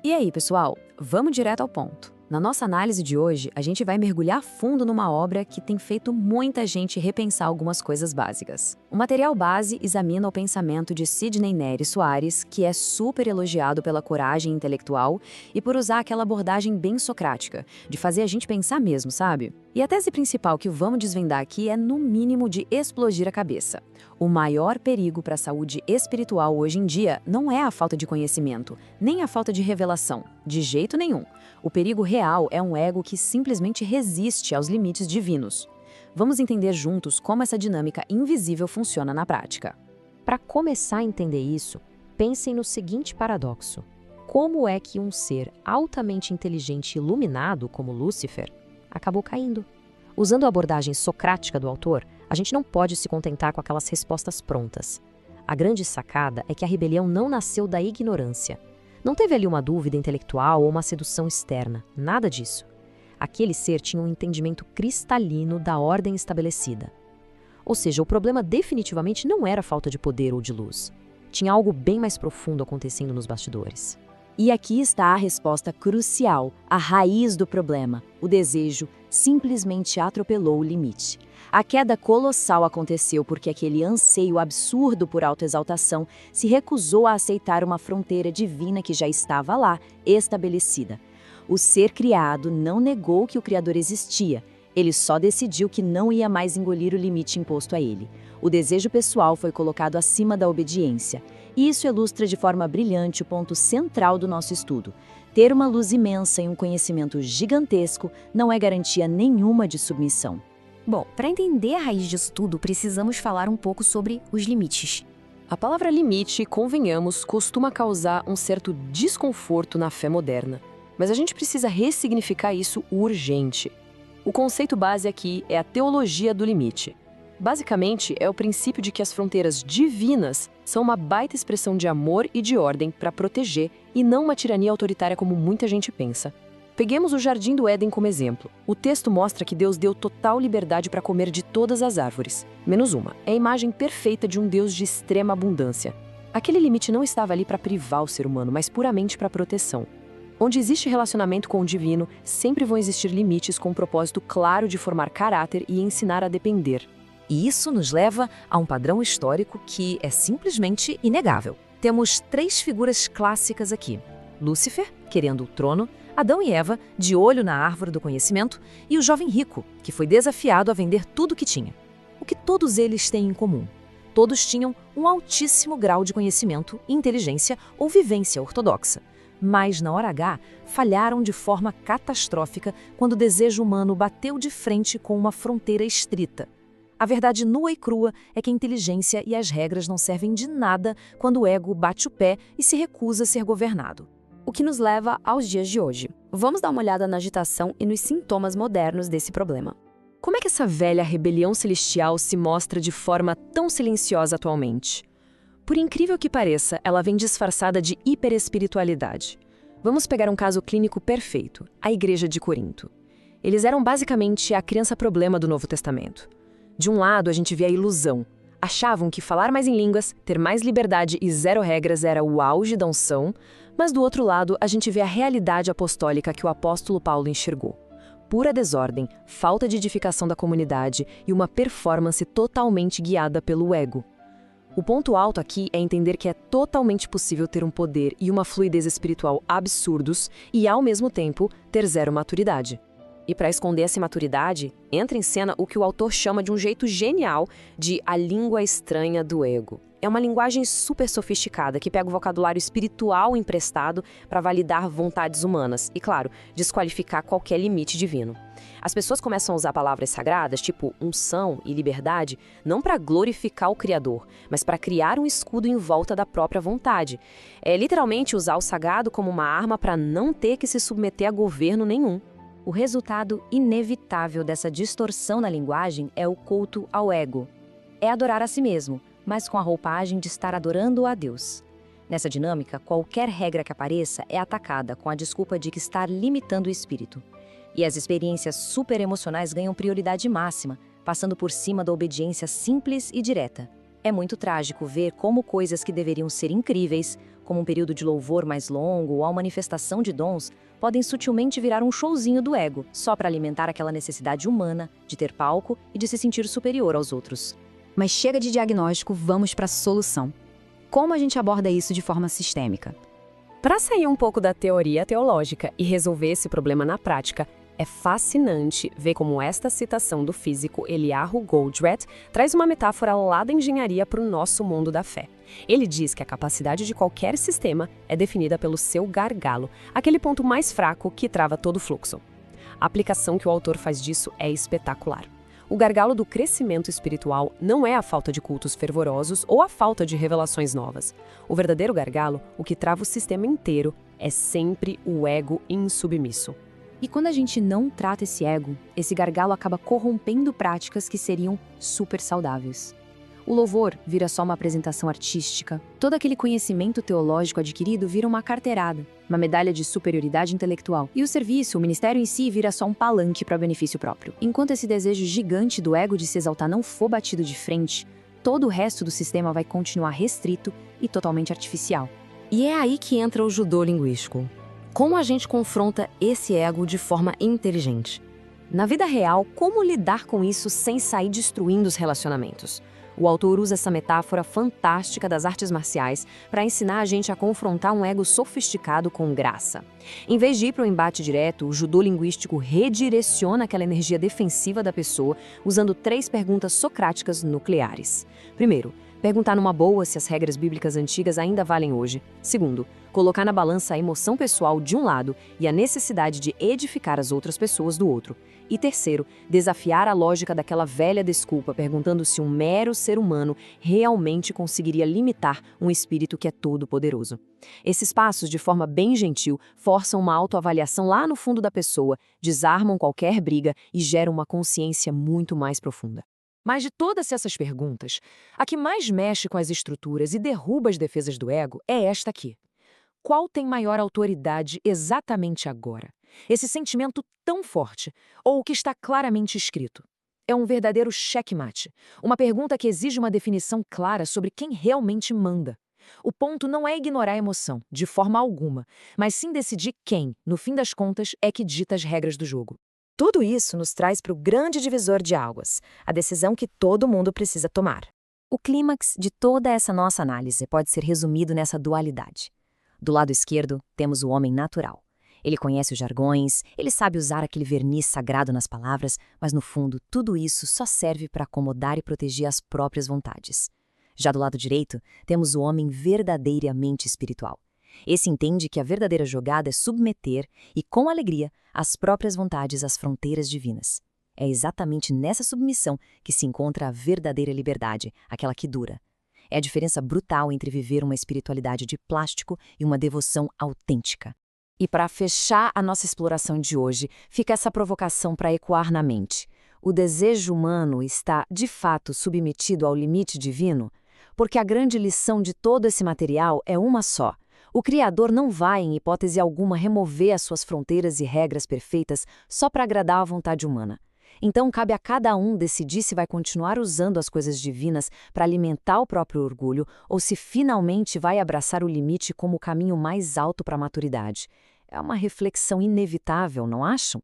E aí, pessoal, vamos direto ao ponto. Na nossa análise de hoje, a gente vai mergulhar fundo numa obra que tem feito muita gente repensar algumas coisas básicas. O material base examina o pensamento de Sidney Neri Soares, que é super elogiado pela coragem intelectual e por usar aquela abordagem bem socrática, de fazer a gente pensar mesmo, sabe? E a tese principal que vamos desvendar aqui é, no mínimo, de explodir a cabeça. O maior perigo para a saúde espiritual hoje em dia não é a falta de conhecimento, nem a falta de revelação, de jeito nenhum. O perigo real é um ego que simplesmente resiste aos limites divinos. Vamos entender juntos como essa dinâmica invisível funciona na prática. Para começar a entender isso, pensem no seguinte paradoxo. Como é que um ser altamente inteligente e iluminado, como Lúcifer, acabou caindo? Usando a abordagem socrática do autor, a gente não pode se contentar com aquelas respostas prontas. A grande sacada é que a rebelião não nasceu da ignorância. Não teve ali uma dúvida intelectual ou uma sedução externa, nada disso. Aquele ser tinha um entendimento cristalino da ordem estabelecida. Ou seja, o problema definitivamente não era falta de poder ou de luz. Tinha algo bem mais profundo acontecendo nos bastidores. E aqui está a resposta crucial, a raiz do problema. O desejo simplesmente atropelou o limite. A queda colossal aconteceu porque aquele anseio absurdo por autoexaltação se recusou a aceitar uma fronteira divina que já estava lá, estabelecida. O ser criado não negou que o Criador existia, ele só decidiu que não ia mais engolir o limite imposto a ele. O desejo pessoal foi colocado acima da obediência. E isso ilustra de forma brilhante o ponto central do nosso estudo. Ter uma luz imensa e um conhecimento gigantesco não é garantia nenhuma de submissão. Bom, para entender a raiz disso tudo, precisamos falar um pouco sobre os limites. A palavra limite, convenhamos, costuma causar um certo desconforto na fé moderna. Mas a gente precisa ressignificar isso urgente. O conceito base aqui é a teologia do limite. Basicamente, é o princípio de que as fronteiras divinas são uma baita expressão de amor e de ordem para proteger e não uma tirania autoritária como muita gente pensa. Peguemos o Jardim do Éden como exemplo. O texto mostra que Deus deu total liberdade para comer de todas as árvores, menos uma. É a imagem perfeita de um Deus de extrema abundância. Aquele limite não estava ali para privar o ser humano, mas puramente para proteção. Onde existe relacionamento com o divino, sempre vão existir limites com o propósito claro de formar caráter e ensinar a depender. E isso nos leva a um padrão histórico que é simplesmente inegável. Temos 3 figuras clássicas aqui. Lúcifer, querendo o trono, Adão e Eva, de olho na árvore do conhecimento, e o jovem rico, que foi desafiado a vender tudo o que tinha. O que todos eles têm em comum? Todos tinham um altíssimo grau de conhecimento, inteligência ou vivência ortodoxa. Mas, na hora H, falharam de forma catastrófica quando o desejo humano bateu de frente com uma fronteira estrita. A verdade nua e crua é que a inteligência e as regras não servem de nada quando o ego bate o pé e se recusa a ser governado. O que nos leva aos dias de hoje. Vamos dar uma olhada na agitação e nos sintomas modernos desse problema. Como é que essa velha rebelião celestial se mostra de forma tão silenciosa atualmente? Por incrível que pareça, ela vem disfarçada de hiperespiritualidade. Vamos pegar um caso clínico perfeito, a Igreja de Corinto. Eles eram basicamente a criança problema do Novo Testamento. De um lado, a gente vê a ilusão. Achavam que falar mais em línguas, ter mais liberdade e zero regras era o auge da unção, mas do outro lado, a gente vê a realidade apostólica que o apóstolo Paulo enxergou. Pura desordem, falta de edificação da comunidade e uma performance totalmente guiada pelo ego. O ponto alto aqui é entender que é totalmente possível ter um poder e uma fluidez espiritual absurdos e, ao mesmo tempo, ter zero maturidade. E para esconder essa imaturidade, entra em cena o que o autor chama de um jeito genial de a língua estranha do ego. É uma linguagem super sofisticada que pega o vocabulário espiritual emprestado para validar vontades humanas e, claro, desqualificar qualquer limite divino. As pessoas começam a usar palavras sagradas, tipo unção e liberdade, não para glorificar o Criador, mas para criar um escudo em volta da própria vontade. É literalmente usar o sagrado como uma arma para não ter que se submeter a governo nenhum. O resultado inevitável dessa distorção na linguagem é o culto ao ego. É adorar a si mesmo, mas com a roupagem de estar adorando a Deus. Nessa dinâmica, qualquer regra que apareça é atacada com a desculpa de que está limitando o espírito. E as experiências superemocionais ganham prioridade máxima, passando por cima da obediência simples e direta. É muito trágico ver como coisas que deveriam ser incríveis, como um período de louvor mais longo ou a manifestação de dons, podem sutilmente virar um showzinho do ego, só para alimentar aquela necessidade humana de ter palco e de se sentir superior aos outros. Mas chega de diagnóstico, vamos para a solução. Como a gente aborda isso de forma sistêmica? Para sair um pouco da teoria teológica e resolver esse problema na prática, é fascinante ver como esta citação do físico Eliyahu Goldratt traz uma metáfora lá da engenharia para o nosso mundo da fé. Ele diz que a capacidade de qualquer sistema é definida pelo seu gargalo, aquele ponto mais fraco que trava todo o fluxo. A aplicação que o autor faz disso é espetacular. O gargalo do crescimento espiritual não é a falta de cultos fervorosos ou a falta de revelações novas. O verdadeiro gargalo, o que trava o sistema inteiro, é sempre o ego insubmisso. E quando a gente não trata esse ego, esse gargalo acaba corrompendo práticas que seriam super saudáveis. O louvor vira só uma apresentação artística, todo aquele conhecimento teológico adquirido vira uma carteirada, uma medalha de superioridade intelectual, e o serviço, o ministério em si, vira só um palanque para benefício próprio. Enquanto esse desejo gigante do ego de se exaltar não for batido de frente, todo o resto do sistema vai continuar restrito e totalmente artificial. E é aí que entra o judô linguístico. Como a gente confronta esse ego de forma inteligente? Na vida real, como lidar com isso sem sair destruindo os relacionamentos? O autor usa essa metáfora fantástica das artes marciais para ensinar a gente a confrontar um ego sofisticado com graça. Em vez de ir para o embate direto, o judô linguístico redireciona aquela energia defensiva da pessoa usando 3 perguntas socráticas nucleares. Primeiro, perguntar numa boa se as regras bíblicas antigas ainda valem hoje. Segundo, colocar na balança a emoção pessoal de um lado e a necessidade de edificar as outras pessoas do outro. E terceiro, desafiar a lógica daquela velha desculpa, perguntando se um mero ser humano realmente conseguiria limitar um espírito que é todo-poderoso. Esses passos, de forma bem gentil, forçam uma autoavaliação lá no fundo da pessoa, desarmam qualquer briga e geram uma consciência muito mais profunda. Mas de todas essas perguntas, a que mais mexe com as estruturas e derruba as defesas do ego é esta aqui. Qual tem maior autoridade exatamente agora? Esse sentimento tão forte, ou o que está claramente escrito? É um verdadeiro checkmate, uma pergunta que exige uma definição clara sobre quem realmente manda. O ponto não é ignorar a emoção, de forma alguma, mas sim decidir quem, no fim das contas, é que dita as regras do jogo. Tudo isso nos traz para o grande divisor de águas, a decisão que todo mundo precisa tomar. O clímax de toda essa nossa análise pode ser resumido nessa dualidade. Do lado esquerdo, temos o homem natural. Ele conhece os jargões, ele sabe usar aquele verniz sagrado nas palavras, mas no fundo, tudo isso só serve para acomodar e proteger as próprias vontades. Já do lado direito, temos o homem verdadeiramente espiritual. Esse entende que a verdadeira jogada é submeter, e com alegria, as próprias vontades às fronteiras divinas. É exatamente nessa submissão que se encontra a verdadeira liberdade, aquela que dura. É a diferença brutal entre viver uma espiritualidade de plástico e uma devoção autêntica. E para fechar a nossa exploração de hoje, fica essa provocação para ecoar na mente. O desejo humano está, de fato, submetido ao limite divino? Porque a grande lição de todo esse material é uma só. O Criador não vai, em hipótese alguma, remover as suas fronteiras e regras perfeitas só para agradar à vontade humana. Então, cabe a cada um decidir se vai continuar usando as coisas divinas para alimentar o próprio orgulho ou se finalmente vai abraçar o limite como o caminho mais alto para a maturidade. É uma reflexão inevitável, não acham?